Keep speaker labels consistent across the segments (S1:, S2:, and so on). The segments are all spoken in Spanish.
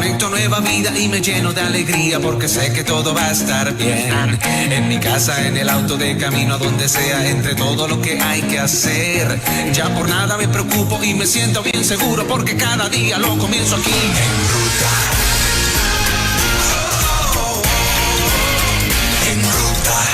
S1: conecto nueva vida y me lleno de alegría porque sé que todo va a estar bien. En mi casa, en el auto, de camino a donde sea, entre todo lo que hay que hacer. Ya por nada me preocupo y me siento bien seguro porque cada día lo comienzo aquí en ruta. En ruta.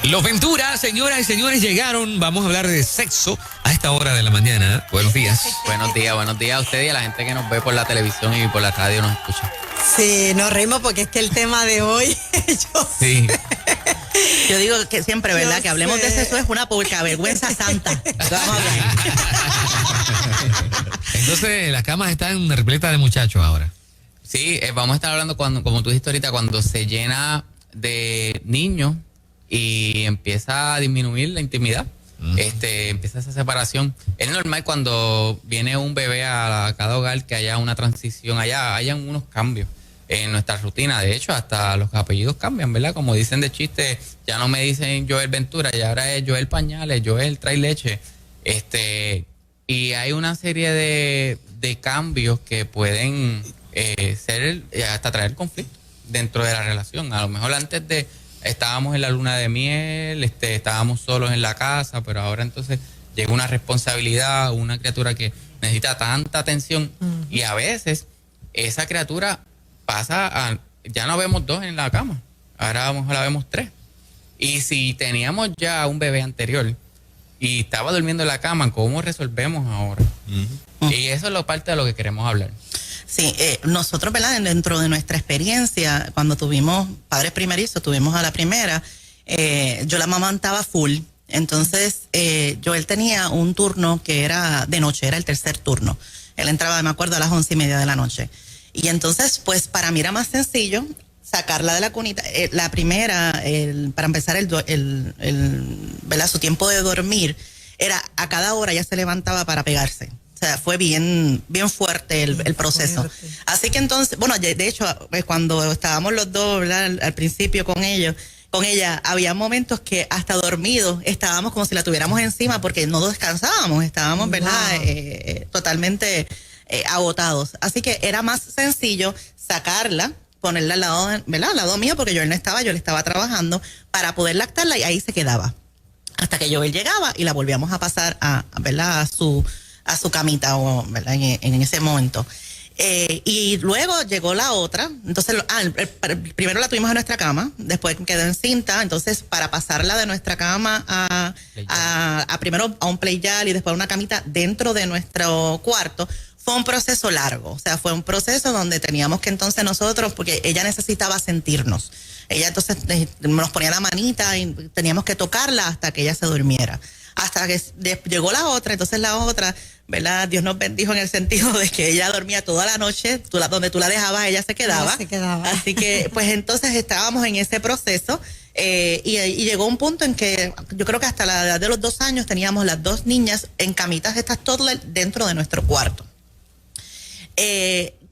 S2: Los Ventura, señoras y señores, llegaron. Vamos a hablar de sexo a esta hora de la mañana. Buenos días.
S3: Buenos días a usted y a la gente que nos ve por la televisión y por la radio nos escucha.
S4: Sí, nos reímos porque es que el tema de hoy,
S2: Sí.
S5: Yo digo que siempre, ¿verdad? Que hablemos de sexo es una poca vergüenza santa. Vamos
S2: Entonces, las camas están repletas de muchachos ahora.
S3: Sí, vamos a estar hablando cuando, como tú dijiste ahorita, cuando se llena de niños y empieza a disminuir la intimidad. Empieza esa separación. Es normal cuando viene un bebé a cada hogar que haya una transición, hayan unos cambios en nuestra rutina. De hecho, hasta los apellidos cambian, ¿verdad? Como dicen de chiste, ya no me dicen Joel Ventura, ya ahora es Joel Pañales, Joel trae leche. Y hay una serie de cambios que pueden ser hasta traer conflicto dentro de la relación. A lo mejor antes estábamos en la luna de miel, estábamos solos en la casa, pero ahora entonces llega una responsabilidad, una criatura que necesita tanta atención y a veces esa criatura ya no vemos dos en la cama, ahora a lo mejor la vemos tres. Y si teníamos ya un bebé anterior y estaba durmiendo en la cama, ¿cómo resolvemos ahora? Y eso es parte de lo que queremos hablar.
S5: Sí, nosotros, ¿verdad? Dentro de nuestra experiencia, cuando tuvimos padres primerizos, tuvimos a la primera, yo la amamantaba full. Entonces, él tenía un turno que era de noche, era el tercer turno. Él entraba, me acuerdo, a las 11:30 de la noche. Y entonces, pues, para mí era más sencillo sacarla de la cunita. La primera, para empezar, ¿verdad? Su tiempo de dormir era a cada hora ya se levantaba para pegarse. O sea, fue bien fuerte el proceso. Fuerte. Así que entonces, bueno, de hecho, cuando estábamos los dos, ¿verdad? Al principio con ella, había momentos que hasta dormidos estábamos como si la tuviéramos encima porque no descansábamos, estábamos, ¿verdad? Totalmente agotados. Así que era más sencillo sacarla, ponerla al lado, ¿verdad? Al lado mío, porque Joel no estaba, yo le estaba trabajando, para poder lactarla y ahí se quedaba. Hasta que Joel llegaba y la volvíamos a pasar ¿verdad? a su camita, ¿verdad? En ese momento. Y luego llegó la otra, entonces primero la tuvimos en nuestra cama, después quedó encinta, entonces para pasarla de nuestra cama a primero a un playal y después a una camita dentro de nuestro cuarto, fue un proceso largo, o sea, fue un proceso donde teníamos que entonces nosotros, porque ella necesitaba sentirnos, ella entonces nos ponía la manita y teníamos que tocarla hasta que ella se durmiera. Hasta que llegó la otra, entonces la otra, ¿verdad? Dios nos bendijo en el sentido de que ella dormía toda la noche, donde tú la dejabas, ella se quedaba. Así que, pues entonces estábamos en ese proceso y llegó un punto en que yo creo que hasta la edad de los 2 años teníamos las 2 niñas en camitas estas toddler dentro de nuestro cuarto.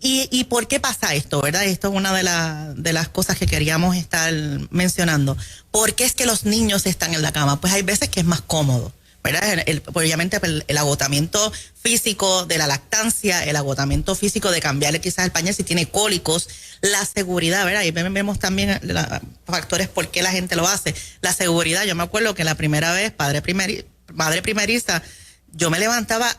S5: ¿Y por qué pasa esto, verdad? Esto es una de las cosas que queríamos estar mencionando. ¿Por qué es que los niños están en la cama? Pues hay veces que es más cómodo, ¿verdad? Obviamente el agotamiento físico de la lactancia, el agotamiento físico de cambiarle quizás el pañal si tiene cólicos, la seguridad, ¿verdad? Y vemos también factores por qué la gente lo hace. La seguridad, yo me acuerdo que la primera vez, madre primeriza, yo me levantaba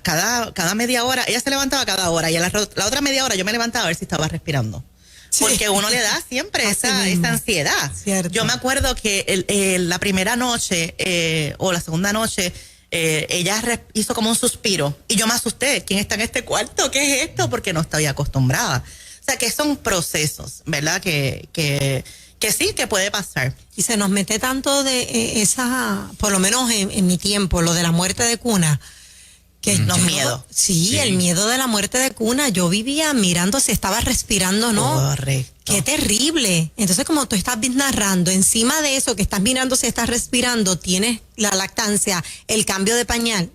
S5: cada media hora, ella se levantaba cada hora y a la otra media hora yo me levantaba a ver si estaba respirando. Sí. Porque uno le da siempre esa ansiedad. Cierto. Yo me acuerdo que la primera noche o la segunda noche ella hizo como un suspiro y yo me asusté. ¿Quién está en este cuarto? ¿Qué es esto? Porque no estaba acostumbrada. O sea que son procesos, ¿verdad? Que sí, que puede pasar.
S4: Y se nos mete tanto de por lo menos en mi tiempo, lo de la muerte de cuna, que
S5: los miedos.
S4: Sí, el miedo de la muerte de cuna. Yo vivía mirando si estaba respirando o no.
S5: Correcto.
S4: Qué terrible. Entonces, como tú estás narrando, encima de eso que estás mirando si estás respirando, tienes la lactancia, el cambio de pañal.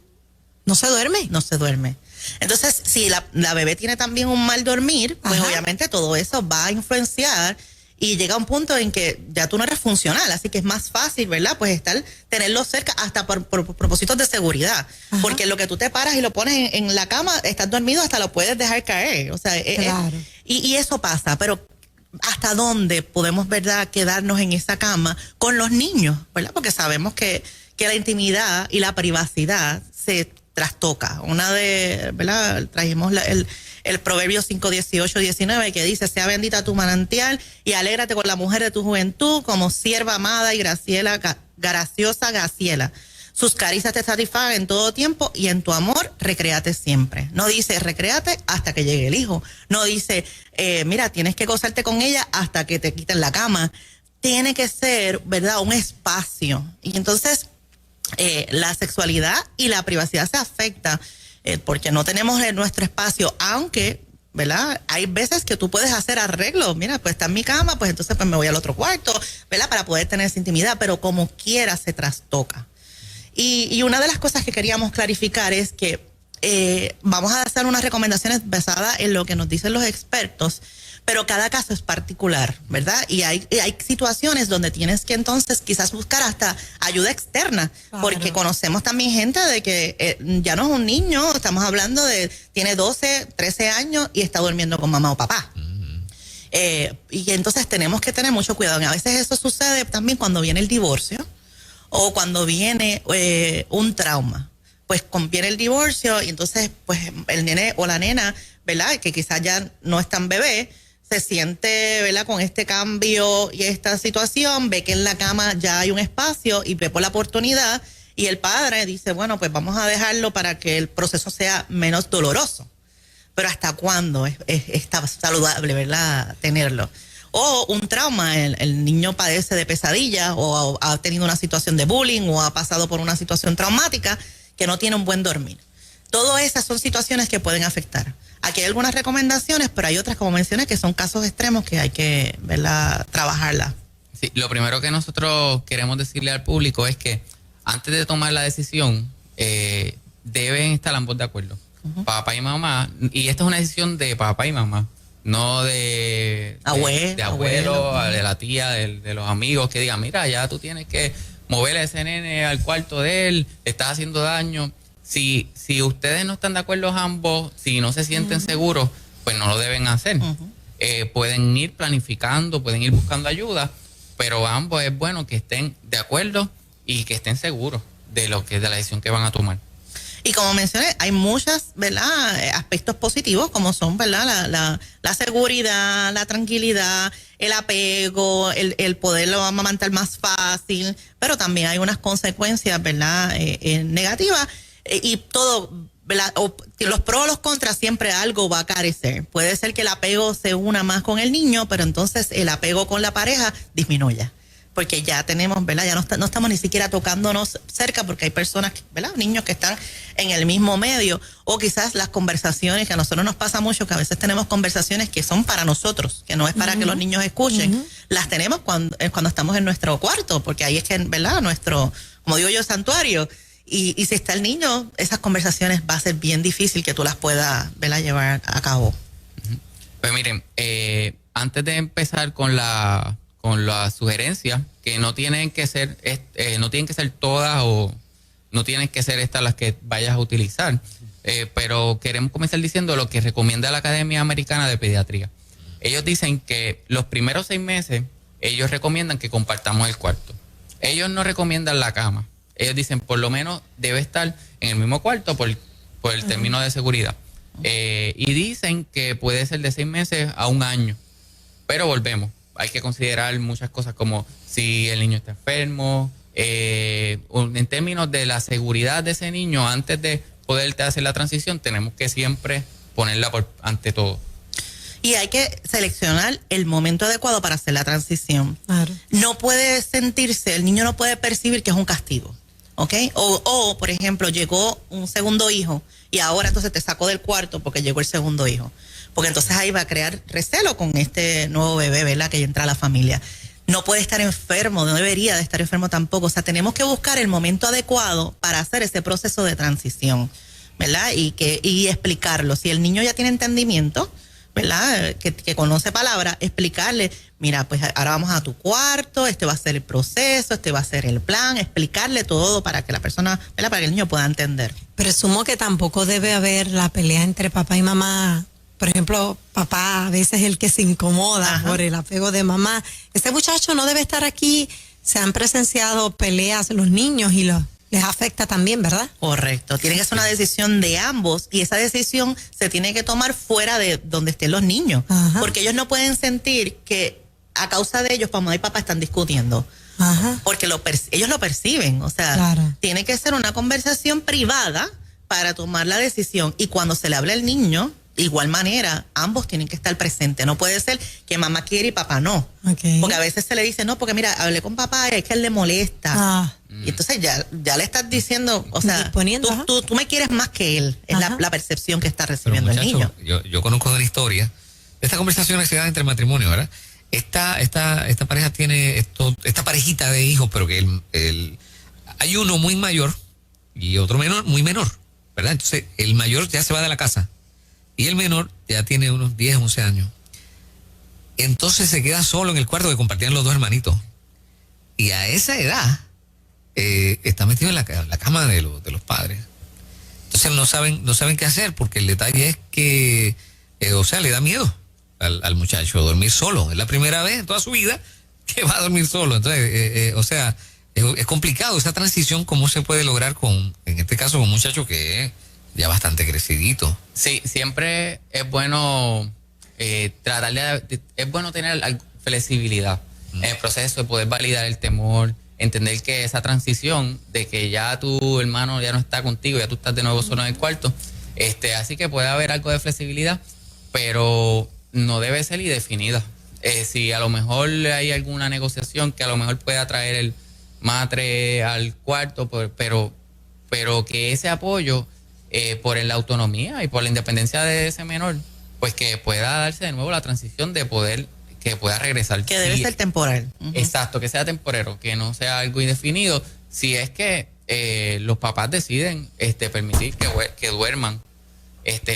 S4: No se duerme.
S5: No se duerme. Entonces, si la bebé tiene también un mal dormir, pues
S4: Ajá.
S5: obviamente todo eso va a influenciar y llega un punto en que ya tú no eres funcional, así que es más fácil, ¿verdad? Pues tenerlo cerca hasta por propósitos de seguridad,
S4: Ajá.
S5: porque lo que tú te paras y lo pones en la cama, estás dormido, hasta lo puedes dejar caer, o sea,
S4: Claro.
S5: y eso pasa, pero ¿hasta dónde podemos, verdad, quedarnos en esa cama con los niños, verdad? Porque sabemos que la intimidad y la privacidad se trastoca. ¿Verdad? Trajimos el Proverbio 5:18-19 que dice: sea bendita tu manantial y alégrate con la mujer de tu juventud, como sierva amada y graciosa Graciela. Sus caricias te satisfagan en todo tiempo y en tu amor recréate siempre. No dice recréate hasta que llegue el hijo. No dice, mira, tienes que gozarte con ella hasta que te quiten la cama. Tiene que ser, ¿verdad?, un espacio. Y entonces la sexualidad y la privacidad se afecta porque no tenemos nuestro espacio, aunque, ¿verdad? Hay veces que tú puedes hacer arreglos. Mira, pues está en mi cama, pues entonces pues me voy al otro cuarto, ¿verdad?, para poder tener esa intimidad, pero como quiera se trastoca. Y una de las cosas que queríamos clarificar es que vamos a hacer unas recomendaciones basadas en lo que nos dicen los expertos, pero cada caso es particular, ¿verdad? Y hay situaciones donde tienes que entonces quizás buscar hasta ayuda externa,
S4: Claro.
S5: porque conocemos también gente de que ya no es un niño, estamos hablando tiene 12, 13 años y está durmiendo con mamá o papá. Y entonces tenemos que tener mucho cuidado. A veces eso sucede también cuando viene el divorcio o cuando viene un trauma. Pues viene el divorcio y entonces pues el nene o la nena, ¿verdad?, que quizás ya no es tan bebé, se siente, ¿verdad?, con este cambio y esta situación, ve que en la cama ya hay un espacio y ve por la oportunidad y el padre dice, bueno, pues vamos a dejarlo para que el proceso sea menos doloroso. Pero ¿hasta cuándo está saludable, ¿verdad?, tenerlo? O un trauma, el niño padece de pesadillas o ha tenido una situación de bullying o ha pasado por una situación traumática que no tiene un buen dormir. Todas esas son situaciones que pueden afectar. Aquí hay algunas recomendaciones, pero hay otras, como mencioné, que son casos extremos que hay que, ¿verdad?, trabajarlas.
S3: Sí, lo primero que nosotros queremos decirle al público es que antes de tomar la decisión, deben estar ambos de acuerdo. Papá y mamá, y esta es una decisión de papá y mamá, no de abuelo, de la tía, de los amigos que digan, mira, ya tú tienes que mover a ese nene al cuarto de él, le estás haciendo daño. Si ustedes no están de acuerdo ambos, si no se sienten seguros, pues no lo deben hacer. Pueden ir planificando, pueden ir buscando ayuda, pero ambos es bueno que estén de acuerdo y que estén seguros de la decisión que van a tomar.
S5: Y como mencioné, hay muchas, ¿verdad?, aspectos positivos, como son, ¿verdad?, la seguridad, la tranquilidad, el apego, el poderlo amamantar más fácil, pero también hay unas consecuencias, ¿verdad?, negativas, y todo, ¿verdad?, los pros o los contras, siempre algo va a carecer. Puede ser que el apego se una más con el niño, pero entonces el apego con la pareja disminuya. Porque ya tenemos, ¿verdad?, ya no estamos ni siquiera tocándonos cerca, porque hay personas, ¿verdad?, niños que están en el mismo medio, o quizás las conversaciones, que a nosotros nos pasa mucho, que a veces tenemos conversaciones que son para nosotros, que no es para que los niños escuchen, las tenemos cuando estamos en nuestro cuarto, porque ahí es que, ¿verdad?, nuestro, como digo yo, santuario, y si está el niño, esas conversaciones va a ser bien difícil que tú las puedas, ¿verdad?, llevar a cabo.
S3: Pues miren, antes de empezar con las sugerencias, que no tienen que ser todas o no tienen que ser estas las que vayas a utilizar, pero queremos comenzar diciendo lo que recomienda la Academia Americana de Pediatría. Ellos dicen que los primeros 6 meses, ellos recomiendan que compartamos el cuarto. Ellos no recomiendan la cama. Ellos dicen por lo menos debe estar en el mismo cuarto por el término de seguridad. Y dicen que puede ser de 6 meses a 1 año. Pero volvemos. Hay que considerar muchas cosas como si el niño está enfermo, en términos de la seguridad de ese niño, antes de poder hacer la transición, tenemos que siempre ponerla ante todo.
S5: Y hay que seleccionar el momento adecuado para hacer la transición.
S4: Claro.
S5: No puede sentirse, el niño no puede percibir que es un castigo, ¿ok? O, por ejemplo, llegó un segundo hijo y ahora entonces te sacó del cuarto porque llegó el segundo hijo. Porque entonces ahí va a crear recelo con este nuevo bebé, ¿verdad?, que entra a la familia. No puede estar enfermo, no debería de estar enfermo tampoco. O sea, tenemos que buscar el momento adecuado para hacer ese proceso de transición. ¿verdad? Y explicarlo. Si el niño ya tiene entendimiento, ¿verdad? Que conoce palabras, explicarle, mira, pues ahora vamos a tu cuarto, este va a ser el proceso, este va a ser el plan, explicarle todo para que la persona, ¿verdad? Para que el niño pueda entender.
S4: Presumo que tampoco debe haber la pelea entre papá y mamá. Por ejemplo, papá a veces es el que se incomoda por el apego de mamá. Este muchacho no debe estar aquí. Se han presenciado peleas los niños y les afecta también, ¿verdad?
S5: Correcto. Tiene que ser una decisión de ambos y esa decisión se tiene que tomar fuera de donde estén los niños.
S4: Ajá.
S5: Porque ellos no pueden sentir que a causa de ellos mamá y papá están discutiendo.
S4: Ajá.
S5: Porque ellos lo perciben. O sea,
S4: Claro.
S5: tiene que ser una conversación privada para tomar la decisión. Y cuando se le habla al niño, de igual manera, ambos tienen que estar presentes. No puede ser que mamá quiere y papá no.
S4: Okay.
S5: Porque a veces se le dice, no, porque mira, hablé con papá y es que a él le molesta.
S4: Ah.
S5: Y entonces ya le estás diciendo, o sea,
S4: Disponiendo, ajá.
S5: tú me quieres más que él. Es
S4: Ajá.
S5: la percepción que está
S2: Pero
S5: recibiendo el niño.
S2: muchacho, yo conozco de la historia. Esta conversación se da entre matrimonio, ¿verdad? Esta pareja tiene esta parejita de hijos, pero que hay uno muy mayor y otro muy menor, ¿verdad? Entonces, el mayor ya se va de la casa y el menor ya tiene unos 10, 11 años. Entonces se queda solo en el cuarto que compartían los dos hermanitos. Y a esa edad está metido en la cama de los padres. Entonces no saben qué hacer, porque el detalle es que, le da miedo al muchacho dormir solo. Es la primera vez en toda su vida que va a dormir solo. Entonces, es complicado esa transición, cómo se puede lograr en este caso, con un muchacho que es ya bastante crecidito.
S3: Sí, siempre es bueno es bueno tener flexibilidad en el proceso de poder validar el temor, entender que esa transición de que ya tu hermano ya no está contigo, ya tú estás de nuevo solo en el cuarto, así que puede haber algo de flexibilidad, pero no debe ser indefinida. Si a lo mejor hay alguna negociación que a lo mejor pueda traer el matre al cuarto, pero que ese apoyo por la autonomía y por la independencia de ese menor, pues que pueda darse de nuevo la transición de poder, que pueda regresar.
S5: Que debe ser temporal. Uh-huh.
S3: Exacto, que sea temporero, que no sea algo indefinido. Si es que los papás deciden permitir que duerman,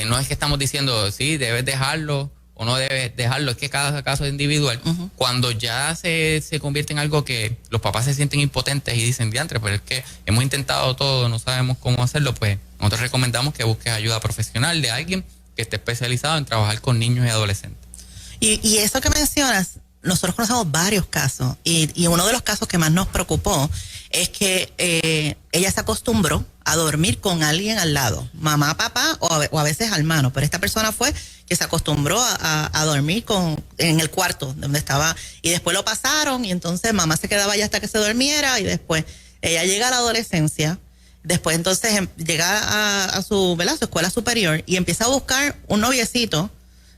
S3: no es que estamos diciendo, sí, debes dejarlo o no debes dejarlo, es que cada caso es individual. Uh-huh. Cuando ya se convierte en algo que los papás se sienten impotentes y dicen, diantre, pero es que hemos intentado todo, no sabemos cómo hacerlo, pues nosotros recomendamos que busques ayuda profesional de alguien que esté especializado en trabajar con niños y adolescentes.
S5: Y eso que mencionas, nosotros conocemos varios casos y uno de los casos que más nos preocupó es que ella se acostumbró a dormir con alguien al lado, mamá, papá o a veces hermano, pero esta persona fue que se acostumbró a dormir en el cuarto donde estaba y después lo pasaron y entonces mamá se quedaba allá hasta que se durmiera y después ella llega a la adolescencia, después entonces llega a su escuela superior y empieza a buscar un noviecito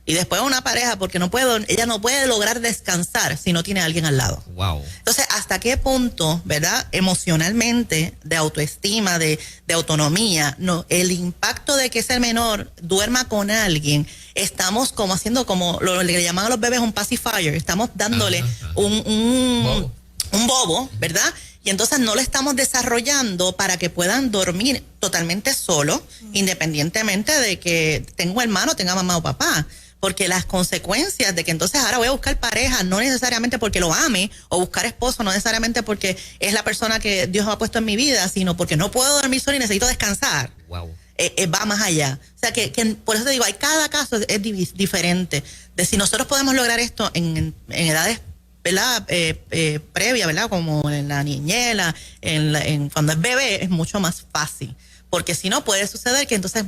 S5: y después una pareja porque ella no puede lograr descansar si no tiene a alguien al lado.
S2: Wow.
S5: Entonces, ¿hasta qué punto, verdad, emocionalmente, de autoestima, de autonomía, el impacto de que ese menor duerma con alguien, estamos como haciendo como lo que le llaman a los bebés un pacifier, estamos dándole un bobo, ¿verdad? Y entonces no lo estamos desarrollando para que puedan dormir totalmente solos, independientemente de que tenga un hermano, tenga mamá o papá. Porque las consecuencias de que entonces ahora voy a buscar pareja, no necesariamente porque lo ame, o buscar esposo, no necesariamente porque es la persona que Dios ha puesto en mi vida, sino porque no puedo dormir solo y necesito descansar.
S2: Wow.
S5: Va más allá. O sea, que por eso te digo, cada caso es diferente. De si nosotros podemos lograr esto en edades, ¿verdad? Previa, ¿verdad? Como en la niñez, cuando es bebé, es mucho más fácil. Porque si no, puede suceder que entonces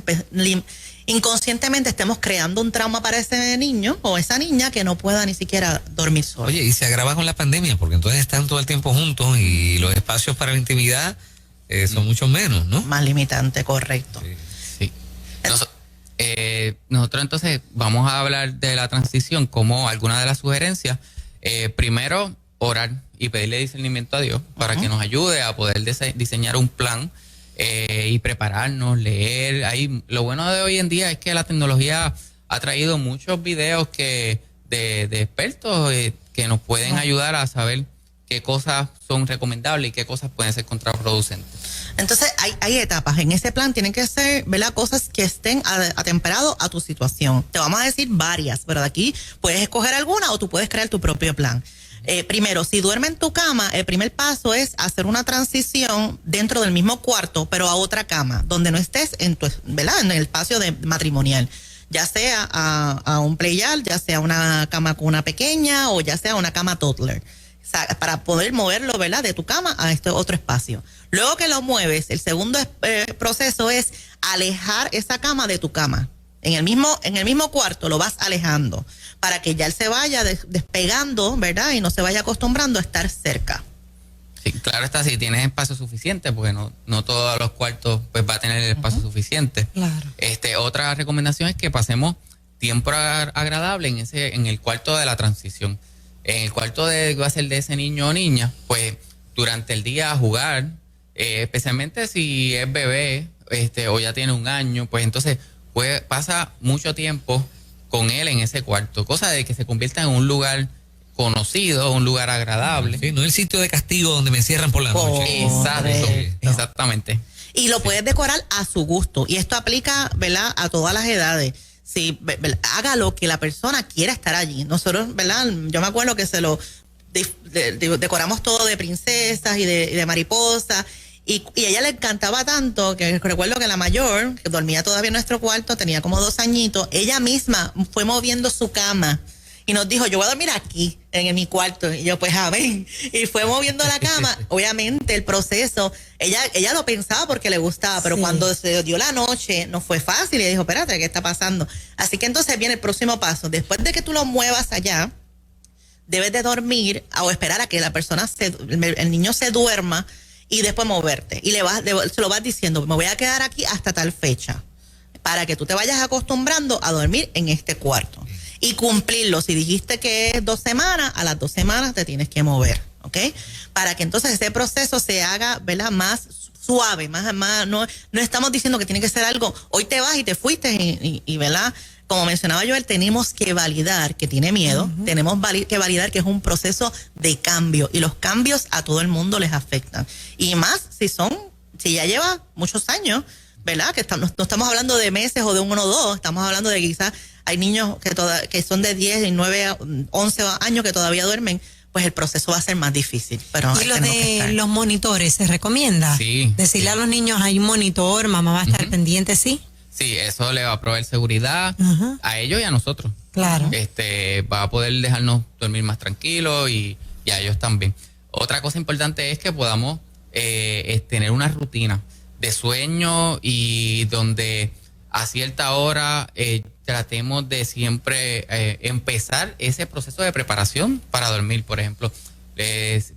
S5: inconscientemente estemos creando un trauma para ese niño o esa niña que no pueda ni siquiera dormir solo.
S2: Oye, y se agrava con la pandemia, porque entonces están todo el tiempo juntos y los espacios para la intimidad son mucho menos, ¿no?
S5: Más limitante, correcto.
S3: Sí. Nosotros entonces vamos a hablar de la transición como alguna de las sugerencias. Primero, orar y pedirle discernimiento a Dios para que nos ayude a poder diseñar un plan y prepararnos, leer. Lo bueno de hoy en día es que la tecnología ha traído muchos videos de expertos que nos pueden ayudar a saber qué cosas son recomendables y qué cosas pueden ser contraproducentes.
S5: Entonces, hay etapas. En ese plan tienen que ser, ¿verdad?, cosas que estén atemperados a tu situación. Te vamos a decir varias, pero de aquí puedes escoger alguna o tú puedes crear tu propio plan. Primero, si duerme en tu cama, el primer paso es hacer una transición dentro del mismo cuarto, pero a otra cama, donde no estés ¿verdad?, en el espacio matrimonial. Ya sea a un playal, ya sea una cama con una pequeña o ya sea una cama toddler. Para poder moverlo, ¿verdad?, de tu cama a este otro espacio. Luego que lo mueves, el segundo proceso es alejar esa cama de tu cama. En el mismo cuarto lo vas alejando para que ya él se vaya despegando, ¿verdad?, y no se vaya acostumbrando a estar cerca.
S3: Sí, claro está, si tienes espacio suficiente, porque no todos los cuartos pues va a tener el espacio suficiente.
S4: Claro.
S3: Otra recomendación es que pasemos tiempo agradable en el cuarto de la transición. En el cuarto va a ser de ese niño o niña, pues durante el día jugar, especialmente si es bebé, o ya tiene 1 año, pues entonces pasa mucho tiempo con él en ese cuarto, cosa de que se convierta en un lugar conocido, un lugar agradable.
S2: Sí, no el sitio de castigo donde me encierran por la noche.
S3: Exactamente.
S5: Y lo puedes decorar a su gusto. Y esto aplica, ¿verdad?, a todas las edades. Sí, haga lo que la persona quiera estar allí. Nosotros, ¿verdad?, yo me acuerdo que se lo decoramos todo de princesas y de mariposas. Y a ella le encantaba tanto que recuerdo que la mayor, que dormía todavía en nuestro cuarto, tenía como 2 añitos, ella misma fue moviendo su cama y nos dijo, yo voy a dormir aquí, en mi cuarto. Y yo, pues, amén. Y fue moviendo la cama. Obviamente, el proceso, ella lo pensaba porque le gustaba, pero cuando se dio la noche, no fue fácil. Y dijo, espérate, ¿qué está pasando? Así que entonces viene el próximo paso. Después de que tú lo muevas allá, debes de dormir o esperar a que la persona, el niño se duerma y después moverte. Y se lo vas diciendo, me voy a quedar aquí hasta tal fecha, para que tú te vayas acostumbrando a dormir en este cuarto. Y cumplirlo. Si dijiste que es 2 semanas, a las 2 semanas te tienes que mover, ¿ok? Para que entonces ese proceso se haga, ¿verdad?, más suave, no estamos diciendo que tiene que ser algo, hoy te vas y te fuiste y ¿verdad? Como mencionaba Joel, tenemos que validar que tiene miedo, tenemos que validar que es un proceso de cambio y los cambios a todo el mundo les afectan. Y más si ya lleva muchos años, ¿verdad? Que no estamos hablando de meses o de 1 o 2, estamos hablando de quizás hay niños que son de 10, 9, 11 años que todavía duermen, pues el proceso va a ser más difícil. Pero
S4: ¿y lo de los monitores se recomienda?
S3: Sí.
S4: Decirle a los niños, hay un monitor, mamá va a estar pendiente, ¿sí?
S3: Sí, eso le va a proveer seguridad a ellos y a nosotros.
S4: Claro.
S3: Va a poder dejarnos dormir más tranquilos y a ellos también. Otra cosa importante es que podamos tener una rutina de sueño y donde a cierta hora tratemos de siempre empezar ese proceso de preparación para dormir. Por ejemplo,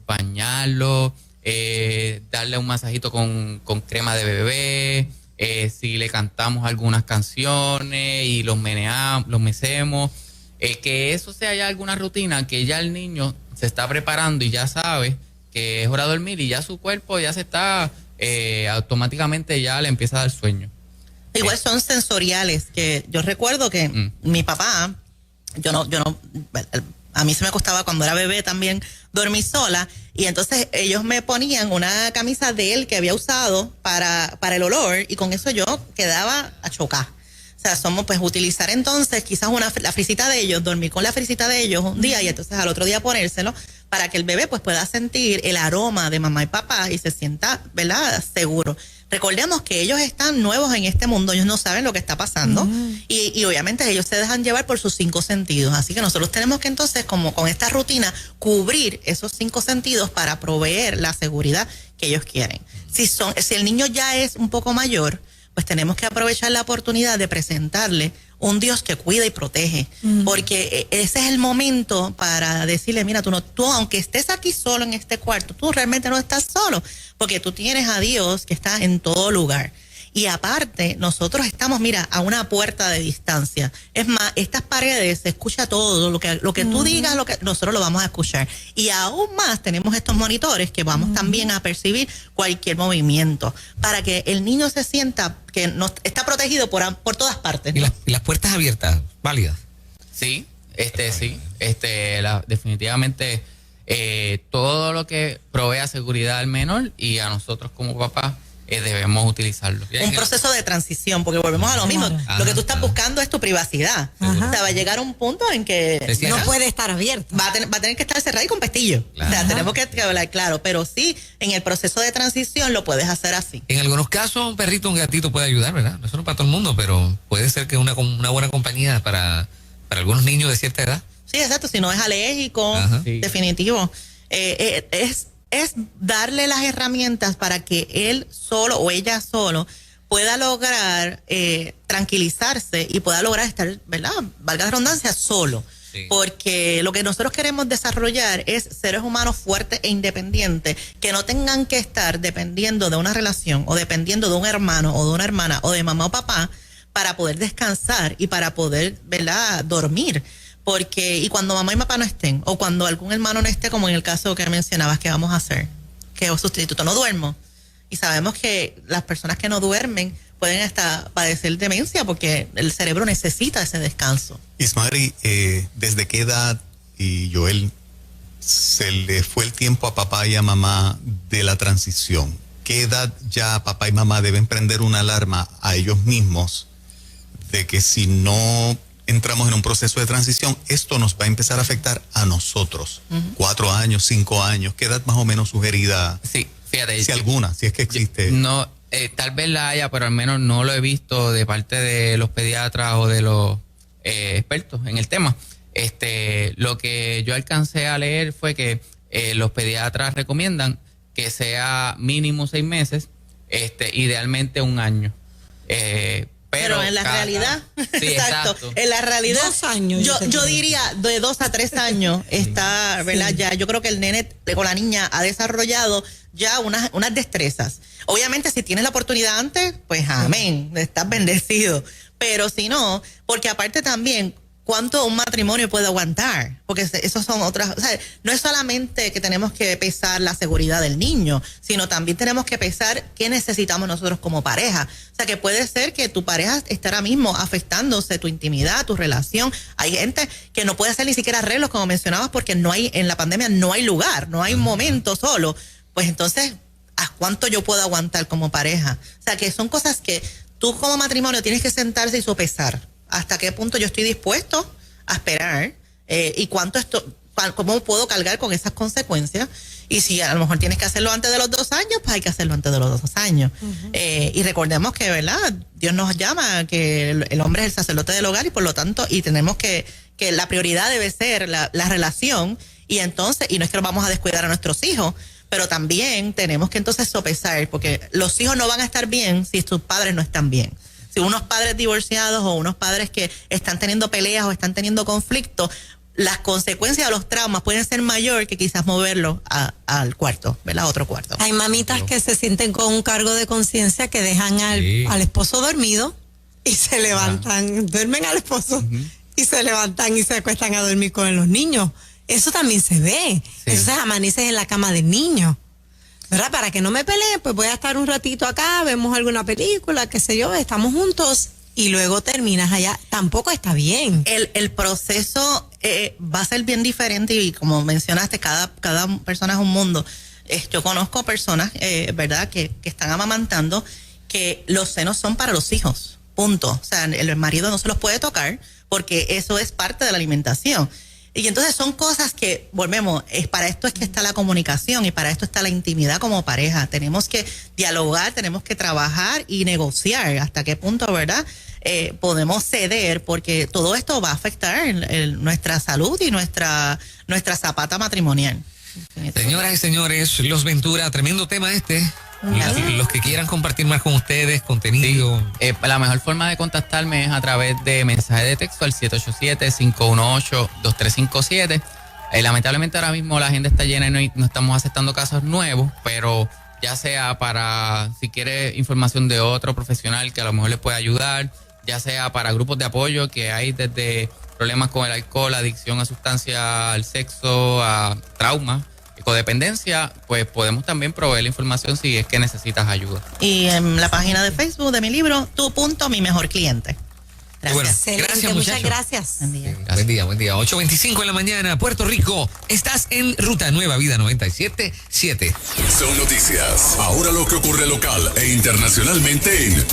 S3: bañarlo, darle un masajito con crema de bebé, si le cantamos algunas canciones y los mecemos, que eso sea ya alguna rutina, que ya el niño se está preparando y ya sabe que es hora de dormir y ya su cuerpo ya se está, automáticamente ya le empieza a dar sueño.
S5: Igual son sensoriales, que yo recuerdo que mi papá, a mí se me costaba cuando era bebé también dormir sola, y entonces ellos me ponían una camisa de él que había usado para el olor, y con eso yo quedaba a chocar. O sea, pues utilizar entonces quizás la frisita de ellos, dormir con la frisita de ellos un día y entonces al otro día ponérselo para que el bebé pues pueda sentir el aroma de mamá y papá y se sienta, ¿verdad?, seguro. Recordemos que ellos están nuevos en este mundo, ellos no saben lo que está pasando y obviamente ellos se dejan llevar por sus 5 sentidos, así que nosotros tenemos que entonces, como con esta rutina, cubrir esos 5 sentidos para proveer la seguridad que ellos quieren. Si el niño ya es un poco mayor, pues tenemos que aprovechar la oportunidad de presentarle un Dios que cuida y protege, porque ese es el momento para decirle, mira, tú aunque estés aquí solo en este cuarto, tú realmente no estás solo, porque tú tienes a Dios que está en todo lugar. Y aparte, nosotros estamos, mira, a una puerta de distancia. Es más, estas paredes se escucha todo, lo que tú digas, nosotros lo vamos a escuchar. Y aún más tenemos estos monitores que vamos también a percibir cualquier movimiento, para que el niño se sienta que está protegido por todas partes, ¿no?
S2: ¿Y las puertas abiertas, válidas?
S3: Sí, sí. Definitivamente todo lo que provea seguridad al menor y a nosotros como papás debemos utilizarlo.
S5: Un proceso de transición, porque volvemos a lo mismo.
S2: Ajá,
S5: Lo que tú estás buscando es tu privacidad. O sea, va a llegar un punto en que
S2: Sí,
S4: No
S2: ajá.
S4: puede estar abierto.
S5: va a tener que estar cerrado y con pestillo.
S2: Claro.
S5: O sea, tenemos que hablar claro, pero sí, en el proceso de transición lo puedes hacer así.
S2: En algunos casos, un perrito, un gatito puede ayudar, ¿verdad? Eso no es para todo el mundo, pero puede ser que una buena compañía para algunos niños de cierta edad.
S5: Sí, exacto, si no es alérgico,
S2: Ajá.
S3: Sí.
S5: definitivo. Es darle las herramientas para que él solo o ella solo pueda lograr tranquilizarse y pueda lograr estar, ¿verdad? Valga la redundancia, solo.
S2: Sí.
S5: Porque lo que nosotros queremos desarrollar es seres humanos fuertes e independientes que no tengan que estar dependiendo de una relación o dependiendo de un hermano o de una hermana o de mamá o papá para poder descansar y para poder, ¿verdad?, dormir. Porque, y cuando mamá y papá no estén, o cuando algún hermano no esté, como en el caso que mencionabas, ¿qué vamos a hacer? ¿Qué sustituto? No duermo. Y sabemos que las personas que no duermen pueden hasta padecer demencia porque el cerebro necesita ese descanso.
S6: Ismael, ¿desde qué edad, y Joel, se le fue el tiempo a papá y a mamá de la transición? ¿Qué edad ya papá y mamá deben prender una alarma a ellos mismos de que si no entramos en un proceso de transición, esto nos va a empezar a afectar a nosotros? 4 años, 5 años, ¿qué edad más o menos sugerida?
S3: Sí, fíjate.
S6: Si alguna, si es que existe.
S3: No, tal vez la haya, pero al menos no lo he visto de parte de los pediatras o de los expertos en el tema. Lo que yo alcancé a leer fue que los pediatras recomiendan que sea mínimo 6 meses, idealmente 1 año.
S5: Pero en la realidad,
S3: Sí, exacto.
S5: en la realidad,
S4: 2 años.
S5: yo diría de 2 a 3 años está, ¿verdad? Ya yo creo que el nene o la niña ha desarrollado ya unas destrezas. Obviamente si tienes la oportunidad antes, pues amén, estás bendecido. Pero si no, porque aparte también, ¿cuánto un matrimonio puede aguantar? Porque esos son otras, o sea, no es solamente que tenemos que pesar la seguridad del niño, sino también tenemos que pesar qué necesitamos nosotros como pareja. O sea, que puede ser que tu pareja esté ahora mismo afectándose tu intimidad, tu relación. Hay gente que no puede hacer ni siquiera arreglos, como mencionabas, porque no hay, en la pandemia no hay lugar, no hay un momento solo. Pues entonces, ¿a cuánto yo puedo aguantar como pareja? O sea, que son cosas que tú como matrimonio tienes que sentarse y sopesar. ¿Hasta qué punto yo estoy dispuesto a esperar? ¿Y cómo puedo cargar con esas consecuencias? Y si a lo mejor tienes que hacerlo antes de los 2 años, pues hay que hacerlo antes de los 2 años. Y recordemos que, ¿verdad? Dios nos llama, que el hombre es el sacerdote del hogar y por lo tanto, y tenemos que la prioridad debe ser la relación. Y entonces, y no es que nos vamos a descuidar a nuestros hijos, pero también tenemos que entonces sopesar, porque los hijos no van a estar bien si sus padres no están bien. Si unos padres divorciados o unos padres que están teniendo peleas o están teniendo conflictos, las consecuencias de los traumas pueden ser mayor que quizás moverlo al cuarto, ¿verdad? A otro cuarto.
S4: Hay mamitas que se sienten con un cargo de conciencia que dejan al esposo dormido y se levantan, duermen al esposo y se levantan y se acuestan a dormir con los niños. Eso también se ve.
S3: Sí.
S4: Entonces amaneces en la cama del niño. ¿Verdad? Para que no me pelee, pues voy a estar un ratito acá, vemos alguna película, qué sé yo, estamos juntos y luego terminas allá. Tampoco está bien.
S5: El proceso va a ser bien diferente y como mencionaste, cada persona es un mundo. Yo conozco personas, ¿verdad?, que están amamantando, que los senos son para los hijos, punto. O sea, el marido no se los puede tocar porque eso es parte de la alimentación. Y entonces son cosas que, volvemos, para esto es que está la comunicación y para esto está la intimidad como pareja. Tenemos que dialogar, tenemos que trabajar y negociar hasta qué punto, ¿verdad?, podemos ceder, porque todo esto va a afectar nuestra salud y nuestra zapata matrimonial.
S2: Señoras y señores, Los Ventura, tremendo tema este. Los que quieran compartir más con ustedes, contenido.
S3: La mejor forma de contactarme es a través de mensaje de texto al 787-518-2357. Lamentablemente ahora mismo la agenda está llena y no estamos aceptando casos nuevos, pero ya sea para, si quiere información de otro profesional que a lo mejor le pueda ayudar, ya sea para grupos de apoyo que hay desde problemas con el alcohol, adicción a sustancias, al sexo, a trauma, codependencia, pues podemos también proveer la información si es que necesitas ayuda.
S5: Y en la página de Facebook de mi libro, Tu Punto, Mi Mejor Cliente. Gracias.
S2: Bueno,
S4: Excelente,
S2: gracias,
S4: muchas
S2: muchachos.
S4: gracias.
S5: Buen día.
S2: Buen día, buen día. 8:25 en la mañana, Puerto Rico. Estás en Ruta Nueva Vida 97.7.
S7: Son noticias. Ahora lo que ocurre local e internacionalmente en